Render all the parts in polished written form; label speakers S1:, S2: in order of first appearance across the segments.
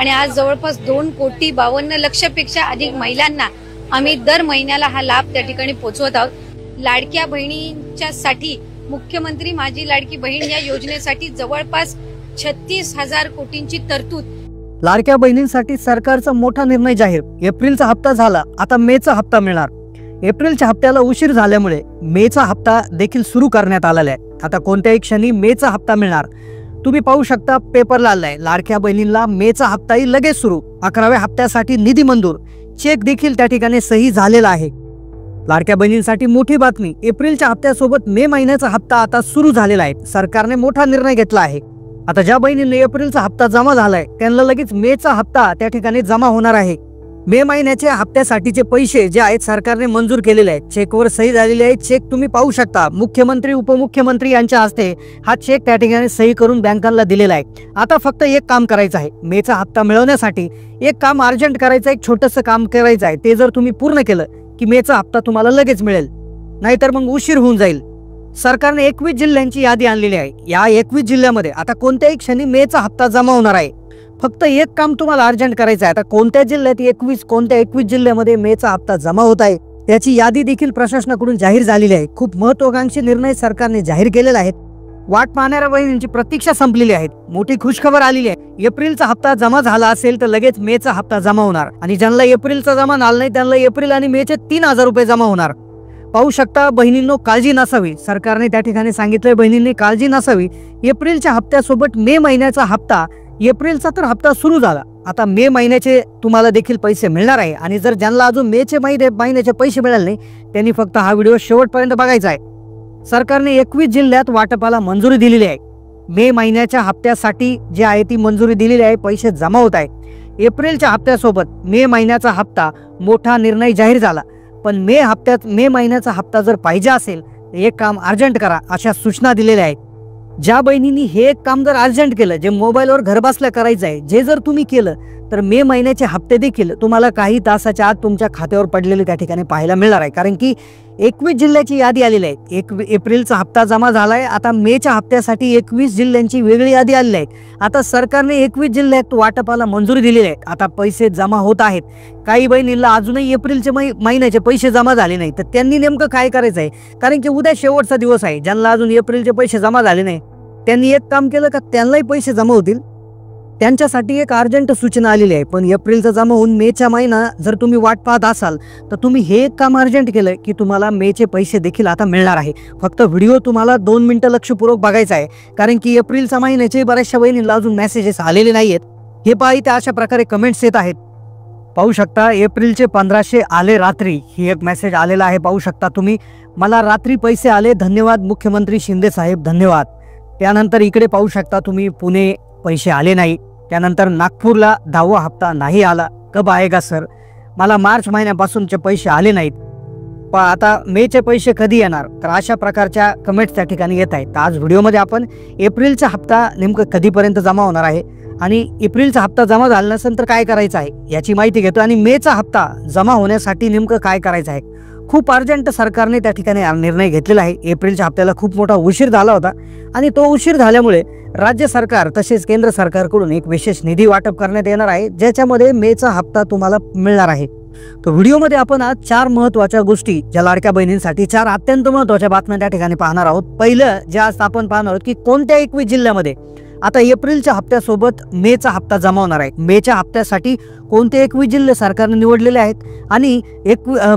S1: आणि आज जवळपास 2,52,00,000पेक्षा अधिक महिलांना आम्ही दर महिन्याला हा लाभ त्या ठिकाणी पोहोचवत आहोत। लाडक्या बहिणींच्या साठी मुख्यमंत्री माझी लाडकी बहीण या योजनेसाठी जवळपास 36,000 कोटींची तरतूद।
S2: लाडक्या बहिणींसाठी सरकारचा मोठा निर्णय जाहीर। एप्रिलचा हप्ता झाला, आता मेचा हप्ता मिळणार। एप्रिलच्या हप्त्याला उशीर झाल्यामुळे मेचा हप्ता देखील सुरू करण्यात आलेला आहे। आता कोणत्याही क्षणी मेचा हप्ता मिळणार। तुम्ही पाहू शकता पेपरला आलाय, लाडक्या बहिणींना मेचा हप्ताही लगेच सुरू। 11व्या हप्त्यासाठी निधी मंजूर, चेक देखील त्या ठिकाणी सही झालेला आहे। लाडक्या बहिणींसाठी मोठी बातमी, एप्रिलच्या हप्त्यासोबत मे महिन्याचा हप्ता आता सुरू झालेला आहे। सरकारने मोठा निर्णय घेतला आहे। आता ज्या बहिणींनी एप्रिलचा हप्ता जमा झालाय त्यांना लगेच मेचा हप्ता त्या ठिकाणी जमा होणार आहे। मे महिन्याच्या हप्त्यासाठीचे पैसे जे आहेत सरकारने मंजूर केलेले आहेत, चेकवर सही झालेली आहे। चेक तुम्ही पाहू शकता, मुख्यमंत्री उपमुख्यमंत्री यांच्या हस्ते हा चेक त्या ठिकाणी सही करून बँकांना दिलेला आहे। आता फक्त एक काम करायचं आहे, मेचा हप्ता मिळवण्यासाठी एक काम अर्जंट करायचं, एक छोटंसं काम करायचं आहे। ते जर तुम्ही पूर्ण केलं की मेचा हप्ता तुम्हाला लगेच मिळेल, नाहीतर मग उशीर होऊन जाईल। सरकारने 21 जिल्ह्यांची यादी आणलेली आहे। या 21 जिल्ह्यामध्ये आता कोणत्याही क्षणी मेचा हप्ता जमा होणार आहे। फक्त एक काम तुम्हाला अर्जंट करायचं आहे। आता कोणत्या जिल्ह्यात 21 जिल्ह्यामध्ये मेचा हप्ता जमा होत आहे त्याची यादी देखील प्रशासनाकडून जाहीर झालेली आहे। खूप महत्त्वाकांक्षी निर्णय सरकारने जाहीर केलेला आहे। वाट पाहणाऱ्या बहिणींची प्रतीक्षा संपलेली आहे। मोठी खुशखबर आलेली आहे, एप्रिलचा हप्ता जमा झाला असेल तर लगेच मेचा हप्ता जमा होणार आणि ज्यांना एप्रिलचा जमा झाला नाही त्यांना एप्रिल आणि मेचे 3,000 रुपये जमा होणार। पाहू शकता बहिणींनो, काळजी नसावी। सरकारने त्या ठिकाणी सांगितलंय बहिणींनी काळजी नसावी। एप्रिलच्या हप्त्यासोबत मे महिन्याचा हप्ता, एप्रिलचा तर हप्ता सुरू झाला, आता मे महिन्याचे तुम्हाला देखील पैसे मिळणार आहे। आणि जर ज्यांना अजून मेचे महिन्याचे पैसे मिळाले नाही त्यांनी फक्त हा व्हिडिओ शेवटपर्यंत बघायचा आहे। सरकारने 21 जिल्ह्यात वाटपाला मंजुरी दिलेली आहे। मे महिन्याच्या हप्त्यासाठी जे आहे ती मंजुरी दिलेली आहे, पैसे जमा होत आहे। एप्रिलच्या हप्त्यासोबत मे महिन्याचा हप्ता, मोठा निर्णय जाहीर झाला। पण मे महिन्याचा हप्ता जर पाहिजे असेल तर एक काम अर्जंट करा, अशा सूचना दिलेल्या आहेत। ज्या बहिणींनी हे एक काम जर अर्जंट केलं, जे मोबाईलवर घरबसल्या करायचं आहे, जे जर तुम्ही केलं तर मे महिन्याचे हप्ते देखील तुम्हाला काही तासाच्या आत तुमच्या खात्यावर पडलेले त्या ठिकाणी पाहायला मिळणार आहे। कारण की 21 जिल्ह्याची यादी आलेली आहे। एप्रिलचा हप्ता जमा झालाय, आता मेच्या हप्त्यासाठी 21 जिल्ह्यांची वेगळी यादी आलेली आहे। आता सरकारने 21 जिल्ह्यात वाटपाला मंजुरी दिलेली आहे। आता पैसे जमा होत आहेत। काही बहिणींना अजूनही एप्रिलचे महिन्याचे पैसे जमा झाले नाही तर त्यांनी नेमकं काय करायचं आहे, कारण की उद्या शेवटचा दिवस आहे। ज्यांना अजून एप्रिलचे पैसे जमा झाले नाही त्यांनी एक काम केलं का त्यांनाही पैसे जमा होतील, त्यांच्यासाठी एक अर्जंट सूचना आलेली आहे। पण एप्रिलचा जमा होऊन मेचा महिना जर तुम्ही वाट पाहत असाल तर तुम्ही हे एक काम अर्जंट केलं की तुम्हाला मेचे पैसे देखील आता मिळणार आहे। फक्त व्हिडिओ तुम्हाला 2 मिनिटं लक्षपूर्वक बघायचा आहे, कारण की एप्रिलच्या महिन्याचे बऱ्याचशा बहिणींना अजून मेसेजेस आलेले नाहीयेत। हे पहा, इथे अशा प्रकारे कमेंट्स येत आहेत। पाहू शकता एप्रिलचे 1500 आले रात्री, ही एक मेसेज आलेला आहे। पाहू शकता तुम्ही, मला रात्री पैसे आले, धन्यवाद मुख्यमंत्री शिंदे साहेब, धन्यवाद। त्यानंतर इकडे पाहू शकता तुम्ही, पुणे पैसे आले नाही। त्यानंतर नागपूरला 10वा हप्ता नाही आला, कब आएगा सर, मला मार्च महिन्यापासूनचे पैसे आले नाहीत, पण आता मेचे पैसे कधी येणार, तर अशा प्रकारच्या कमेंट्स त्या ठिकाणी येत आहेत। आज व्हिडिओमध्ये आपण एप्रिलचा हप्ता नेमकं कधीपर्यंत जमा होणार आहे आणि एप्रिलचा हप्ता जमा झाला नसेल तर काय करायचं आहे याची माहिती घेतो आणि मेचा हप्ता जमा होण्यासाठी नेमकं काय करायचं आहे। खूप अर्जंट सरकारने त्या ठिकाणी निर्णय घेतलेला आहे। एप्रिलच्या हप्त्याला खूप मोठा उशीर झाला होता आणि तो उशीर झाल्यामुळे राज्य सरकार तसेच केंद्र सरकारकडून एक विशेष निधी वाटप करण्यात येणार आहे, ज्याच्यामध्ये मेचा हप्ता तुम्हाला मिळणार आहे। तो व्हिडिओमध्ये आपण आज 4 महत्त्वाच्या गोष्टी, ज्या लाडक्या बहिणींसाठी 4 अत्यंत महत्त्वाच्या बातम्या त्या ठिकाणी पाहणार आहोत। पहिलं जे आज आपण पाहणार आहोत की कोणत्या 21 जिल्ह्यामध्ये आता एप्रिलच्या हप्त्यासोबत मेचा हप्ता जमा होणार आहे। मेच्या हप्त्यासाठी कोणते 21 जिल्हे सरकारने निवडलेले आहेत आणि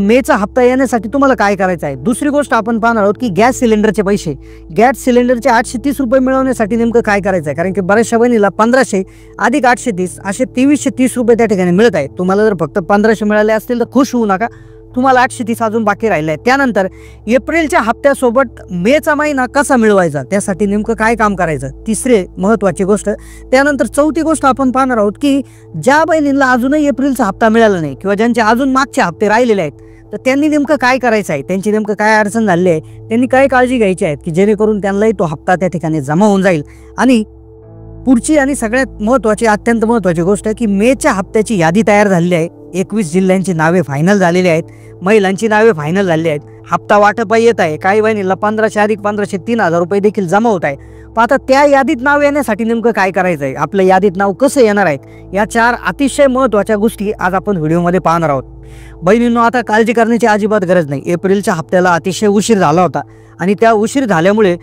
S2: मेचा हप्ता येण्यासाठी तुम्हाला काय करायचं आहे। दुसरी गोष्ट आपण पाहणार आहोत की गॅस सिलेंडरचे पैसे, गॅस सिलेंडरचे 830 रुपये मिळवण्यासाठी नेमकं काय करायचं आहे, कारण की बऱ्याचशा बहिणीला 1500 अधिक 830 असे 2330 रुपये त्या ठिकाणी मिळत आहेत। तुम्हाला जर फक्त 1500 मिळाले असतील तर खुश होऊ नका, तुम्हाला 830 अजून बाकी राहिले आहे। त्यानंतर एप्रिलच्या हप्त्यासोबत मेचा महिना कसा मिळवायचा त्यासाठी नेमकं काय काम करायचं, तिसरी महत्त्वाची गोष्ट। त्यानंतर चौथी गोष्ट आपण पाहणार आहोत की ज्या बहिणींना अजूनही एप्रिलचा हप्ता मिळाला नाही किंवा ज्यांचे अजून मागचे हप्ते राहिलेले आहेत तर त्यांनी नेमकं काय करायचं आहे, त्यांची नेमकं काय अडचण झाली आहे, त्यांनी काय काळजी घ्यायची आहे की जेणेकरून त्यांनाही तो हप्ता त्या ठिकाणी जमा होऊन जाईल। आणि पुढची आणि सगळ्यात महत्त्वाची, अत्यंत महत्त्वाची गोष्ट की मेच्या हप्त्याची यादी तयार झालेली आहे। 21 जिल्ह्यांची नावे फायनल झालेली आहेत, महिलांची नावे फायनल झालेली आहेत। हप्ता वाटप येत आहे, काही बहिणीला 1500 अधिक 1500 3000 रुपये देखील जमा होत आहे। पण आता त्या यादीत नाव येण्यासाठी नेमकं काय करायचं आहे, आपलं यादीत नाव कसं येणार आहे, या 4 अतिशय महत्त्वाच्या गोष्टी आज आपण व्हिडिओमध्ये पाहणार आहोत. बहिणींनो, आता काळजी करण्याची अजिबात गरज नाही. एप्रिलच्या हप्त्याला अतिशय उशीर झाला होता आणि त्या उशीर झाल्यामुळे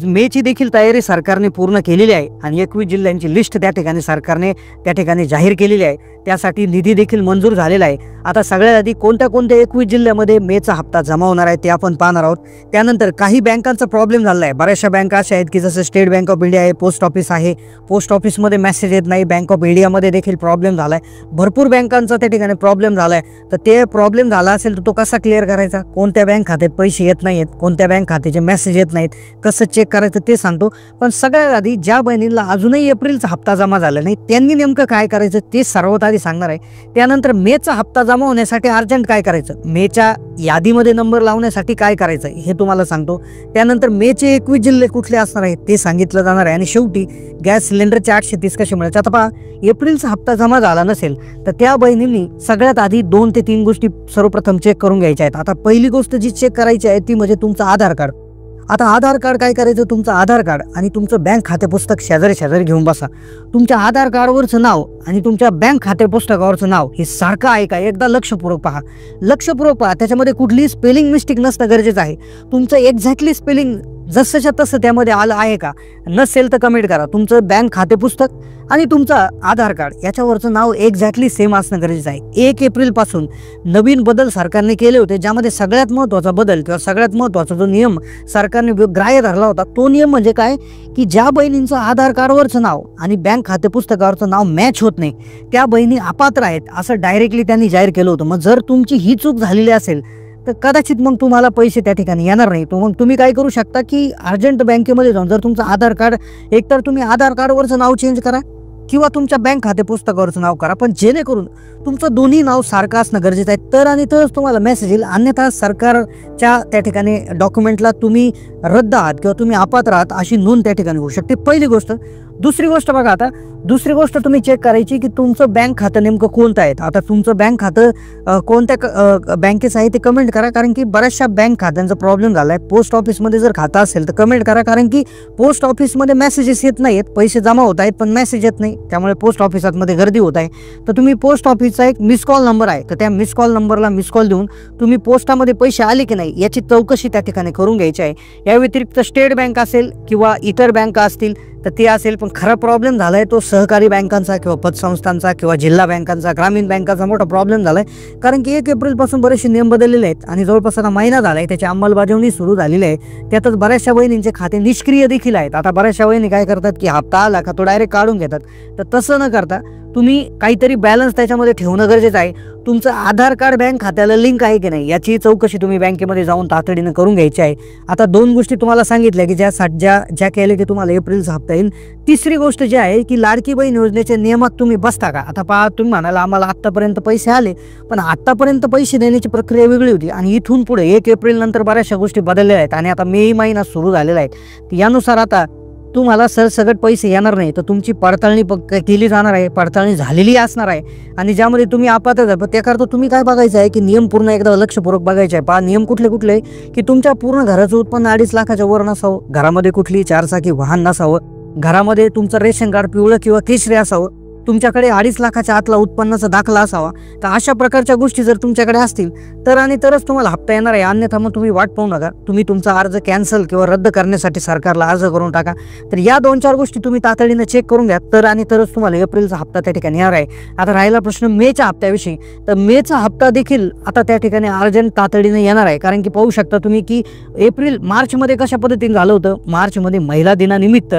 S2: मेची देखील तयारी सरकारने पूर्ण केलेली आहे आणि 21 जिल्ह्यांची लिस्ट त्या ठिकाणी सरकारने त्या ठिकाणी जाहीर केलेली आहे. त्यासाठी निधी देखील मंजूर झालेला आहे. आता सगळ्यात आधी कोणत्या 21 जिल्ह्यामध्ये मेचा हप्ता जमा होणार आहे ते आपण पाहणार आहोत. त्यानंतर काही बँकांचा प्रॉब्लेम झाला आहे. बऱ्याचशा बँका अशा आहेत की जसं स्टेट बँक ऑफ इंडिया आहे, पोस्ट ऑफिस आहे, पोस्ट ऑफिसमध्ये मेसेज येत नाही. बँक ऑफ इंडियामध्ये देखील प्रॉब्लेम झाला आहे. भरपूर बँकांचा त्या ठिकाणी प्रॉब्लेम झाला आहे. तर ते प्रॉब्लेम झाला असेल तर तो कसा क्लिअर करायचा, कोणत्या बँक खात्यात पैसे येत नाहीत, कोणत्या बँक खात्याचे मेसेज येत नाहीत, कसं चेक करायचं ते सांगतो. पण सगळ्यात आधी ज्या बहिणींना अजूनही एप्रिलचा हप्ता जमा झाला नाही त्यांनी नेमकं काय करायचं ते सर्वात आधी सांगणार आहे. त्यानंतर मेचा हप्ता जमा होण्यासाठी अर्जंट काय करायचं, मेच्या यादीमध्ये नंबर लावण्यासाठी काय करायचं हे तुम्हाला सांगतो. त्यानंतर मेचे 21 जिल्हे कुठले असणार आहेत ते सांगितलं जाणार आहे. आणि शेवटी गॅस सिलेंडरचे 830 कसे मिळायचे. आता पहा, एप्रिलचा हप्ता जमा झाला नसेल तर त्या बहिणींनी सगळ्यात आधी 2 ते 3 गोष्टी सर्वप्रथम चेक करून घ्यायच्या आहेत. आता पहिली गोष्ट जी चेक करायची आहे ती म्हणजे तुमचं आधार कार्ड. आता आधार कार्ड काय करायचं, तुमचं आधार कार्ड आणि तुमचं बँक खाते पुस्तक शेजारी घेऊन बसा. तुमच्या आधार कार्डवरचं नाव आणि तुमच्या बँक खाते पुस्तकावरचं नाव हे सारखं आहे का, एकदा लक्षपूर्वक पहा. त्याच्यामध्ये कुठलीही स्पेलिंग मिस्टेक नसणं गरजेचं आहे. तुमचं एक्झॅक्टली स्पेलिंग जसंच्या तसं त्यामध्ये आलं आहे का, नसेल तर कमेंट करा. तुमचं बँक खाते पुस्तक आणि तुमचं आधार कार्ड याच्यावरचं नाव एक्झॅक्टली सेम असणं गरजेचं आहे. 1 एप्रिलपासून नवीन बदल सरकारने केले होते, ज्यामध्ये सगळ्यात महत्त्वाचा बदल किंवा सगळ्यात महत्त्वाचा जो नियम सरकारने ग्राह्य धरला होता तो नियम म्हणजे काय, की ज्या बहिणींचं आधार कार्डवरचं नाव आणि बँक खाते पुस्तकावरचं नाव मॅच होत नाही त्या बहिणी अपात्र आहेत असं डायरेक्टली त्यांनी जाहीर केलं होतं. मग जर तुमची ही चूक झालेली असेल तर कदाचित मग तुम्हाला पैसे त्या ठिकाणी येणार नाही. तो मग तुम्ही काय करू शकता की अर्जंट बँकेमध्ये जाऊन जर तुमचं आधार कार्ड, एकतर तुम्ही आधार कार्डवरचं नाव चेंज करा किंवा तुमच्या बँक खाते पुस्तकावरचं नाव करा, पण जेणेकरून तुमचं दोन्ही नाव सारखं असणं गरजेचं आहे. तर आणि तरच तुम्हाला मेसेज येईल. अन्यथा सरकारच्या त्या ठिकाणी डॉक्युमेंटला तुम्ही रद्द आहात किंवा तुम्ही अपात्र आहात अशी नोंद त्या ठिकाणी होऊ शकते. पहिली गोष्ट. दुसरी गोष्ट बघा, आता दुसरी गोष्ट तुम्ही चेक करायची की तुमचं बँक खातं नेमकं कोणतं आहे. आता तुमचं बँक खातं कोणत्या बँकेचं आहे ते कमेंट करा, कारण की बऱ्याचशा बँक खात्यांचा प्रॉब्लेम झाला आहे. पोस्ट ऑफिसमध्ये जर खातं असेल तर कमेंट करा, कारण की पोस्ट ऑफिसमध्ये मेसेजेस येत नाहीत, पैसे जमा होत आहेत पण मेसेज येत नाही, त्यामुळे पोस्ट ऑफिसामध्ये गर्दी होत आहे. तर तुम्ही पोस्ट ऑफिसचा एक मिस कॉल नंबर आहे, तर त्या मिस कॉल नंबरला मिस कॉल देऊन तुम्ही पोस्टामध्ये पैसे आले की नाही याची चौकशी त्या ठिकाणी करून घ्यायची आहे. या व्यतिरिक्त स्टेट बँक असेल किंवा इतर बँका असतील तर ते असेल, पण खरा प्रॉब्लेम झाला आहे तो सहकारी बँकांचा किंवा पतसंस्थांचा किंवा जिल्हा बँकांचा, ग्रामीण बँकांचा मोठा प्रॉब्लेम झाला आहे. कारण की 1 एप्रिलपासून बरेचसे नियम बदललेले आहेत आणि जवळपास आता महिना झाला आहे, त्याची अंमलबजावणी सुरू झालेली आहे. त्यातच बऱ्याचशा बहिणींचे खाते निष्क्रिय देखील आहेत. आता बऱ्याचशा बहिणी काय करतात की हप्ता आला का तो डायरेक्ट काढून घेतात. तर तसं न करता तुम्ही काहीतरी बॅलन्स त्याच्यामध्ये ठेवणं गरजेचं आहे. तुमचं आधार कार्ड बँक खात्याला लिंक आहे की नाही याची चौकशी तुम्ही बँकेमध्ये जाऊन तातडीनं करून घ्यायची आहे. आता 2 गोष्टी तुम्हाला सांगितल्या की ज्या केल्या की तुम्हाला एप्रिलचा हप्ता येईल. तिसरी गोष्ट जी आहे की लाडकी बहीण योजनेच्या नियमात तुम्ही बसता का. आता पहा, तुम्ही म्हणाल आम्हाला आत्तापर्यंत पैसे आले, पण आत्तापर्यंत पैसे देण्याची प्रक्रिया वेगळी होती आणि इथून पुढे 1 एप्रिल नंतर बऱ्याचशा गोष्टी बदलल्या आहेत आणि आता मे महिना सुरू झालेला आहे. यानुसार आता तुम्हाला सरसकट पैसे येणार नाही, तर तुमची पडताळणी केली जाणार आहे, पडताळणी झालेली असणार आहे आणि ज्यामध्ये तुम्ही अपात्र झाला त्याकरता तुम्ही काय बघायचं आहे की नियम पूर्ण एकदा लक्षपूर्वक बघायचे आहे. पहा, नियम कुठले की तुमच्या पूर्ण घराचं उत्पन्न 2.5 लाखाच्या वर नसावं, घरामध्ये कुठलीही 4चाकी वाहन नसावं, घरामध्ये तुमचं रेशन कार्ड पिवळं किंवा केशरी असावं, तुमच्याकडे 2.5 लाखाच्या आतला उत्पन्नाचा दाखला असावा. तर अशा प्रकारच्या गोष्टी जर तुमच्याकडे असतील तर आणि तरच तुम्हाला हप्ता येणार आहे. अन्यथा मग तुम्ही वाट पाहू नका, तुम्ही तुमचा अर्ज कॅन्सल किंवा रद्द करण्यासाठी सरकारला अर्ज करून टाका. तर या 2-4 गोष्टी तुम्ही तातडीनं चेक करून घ्या, तर आणि तरच तुम्हाला एप्रिलचा हप्ता त्या ठिकाणी येणार आहे. आता राहिला प्रश्न मेच्या हप्त्याविषयी, तर मेचा हप्ता देखील आता त्या ठिकाणी अर्जंट तातडीनं येणार आहे. कारण की पाहू शकता तुम्ही की मार्चमध्ये कशा पद्धतीने झालं होतं, मार्चमध्ये महिला दिनानिमित्त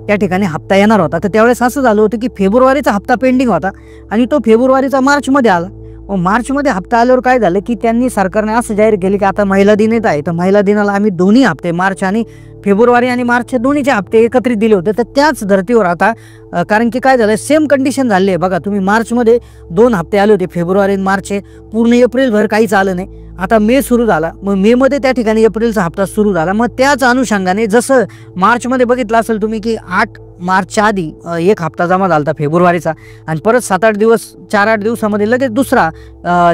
S2: त्या ठिकाणी हप्ता येणार होता. तर त्यावेळेस असं झालं होतं की फेब्रुवारीचा हप्ता पेंडिंग होता आणि तो फेब्रुवारीचा मार्चमध्ये आला. मार्चमध्ये हप्ता आल्यावर काय झालं की त्यांनी सरकारने असं जाहीर केलं की आता महिला दिन येत आहे, तर महिला दिनाला आम्ही दोन्ही हप्ते मार्च आणि फेब्रुवारी आणि मार्चचे दोन्हीचे हप्ते एकत्रित दिले होते. तर त्याच धर्तीवर आता कारण की काय झालं, सेम कंडिशन झाली आहे. बघा, तुम्ही मार्चमध्ये 2 हप्ते आले होते, फेब्रुवारी आणि मार्चचे, पूर्ण एप्रिलभर काहीच आलं नाही. आता मे सुरू झाला, मग मेमध्ये त्या ठिकाणी एप्रिलचा हप्ता सुरू झाला. मग त्याच अनुषंगाने जसं मार्चमध्ये बघितलं असेल तुम्ही की 8 मार्चच्या आधी एक हप्ता जमा झाला होता फेब्रुवारीचा, आणि परत 7-8 दिवस 4-8 दिवसामध्ये लगेच दुसरा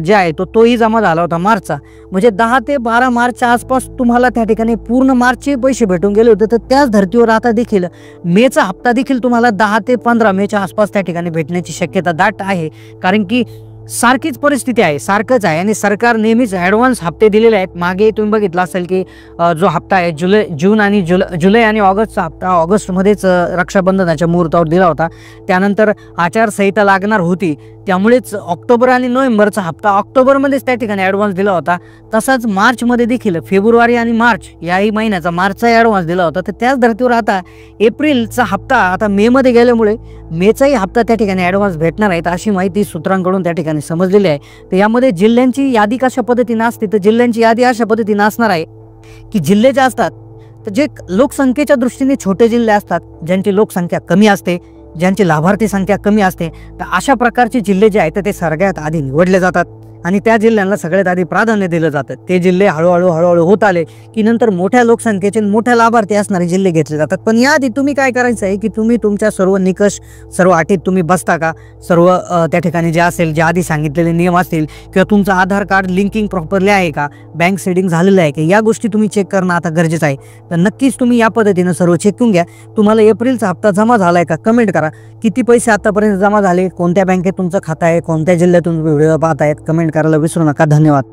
S2: जे आहे तोही जमा झाला होता मार्चचा. म्हणजे 10 ते 12 मार्चच्या आसपास तुम्हाला त्या ठिकाणी पूर्ण मार्चचे पैसे भेटून गेले होते. तर त्याच धर्तीवर आता देखील मेचा हप्ता देखील तुम्हाला 10 ते 15 मेच्या आसपास त्या ठिकाणी भेटण्याची शक्यता दाट आहे. कारण की सारखीच परिस्थिती आहे, सारखंच आहे, आणि सरकार नेहमीच ॲडव्हान्स हप्ते दिलेले आहेत. मागे तुम्ही बघितलं असेल की जो हप्ता आहे जुलै आणि ऑगस्टचा हप्ता ऑगस्टमध्येच रक्षाबंधनाच्या मुहूर्तावर दिला होता. त्यानंतर आचारसंहिता लागणार होती, त्यामुळेच ऑक्टोबर आणि नोव्हेंबरचा हप्ता ऑक्टोबरमध्येच त्या ठिकाणी ॲडव्हान्स दिला होता. तसाच मार्चमध्ये देखील फेब्रुवारी आणि मार्च याही महिन्याचा मार्चचा ॲडव्हान्स दिला होता. तर त्याच धर्तीवर आता एप्रिलचा हप्ता आता मेमध्ये गेल्यामुळे मेचाही हप्ता त्या ठिकाणी ॲडव्हान्स भेटणार आहेत, अशी माहिती सूत्रांकडून त्या ठिकाणी समजलेली आहे. तर यामध्ये जिल्ह्यांची यादी कशा पद्धतीने असते, तर जिल्ह्यांची यादी अशा पद्धतीने असणार आहे की जिल्हे जे असतात तर जे लोकसंख्येच्या दृष्टीने छोटे जिल्हे असतात, ज्यांची लोकसंख्या कमी असते, ज्यांची लाभार्थी संख्या कमी असते, तर अशा प्रकारचे जिल्हे जे आहेत ते सगळ्यात आधी निवडले जातात आणि त्या जिल्ह्यांना सगळ्यात आधी प्राधान्य दिलं जातं. ते जिल्हे हळूहळू होत आले की नंतर मोठ्या लोकसंख्येचे मोठ्या लाभार्थी असणारे जिल्हे घेतले जातात. पण याआधी तुम्ही काय करायचं आहे की तुम्ही तुमच्या सर्व निकष सर्व अटीत तुम्ही बसता का, सर्व त्या ठिकाणी जे असेल जे आधी सांगितलेले नियम असतील, किंवा तुमचं आधार कार्ड लिंकिंग प्रॉपरली आहे का, बँक सेडिंग झालेलं आहे का, या गोष्टी तुम्ही चेक करणं आता गरजेचं आहे. तर नक्कीच तुम्ही या पद्धतीनं सर्व चेक करून घ्या. तुम्हाला एप्रिलचा हप्ता जमा झाला आहे का कमेंट करा. किती पैसे आतापर्यंत जमा झाले, कोणत्या बँकेत तुमचं खातं आहे, कोणत्या जिल्ह्यातून व्हिडिओ पाहतायत, कमेंट करायला विसरू नका. धन्यवाद.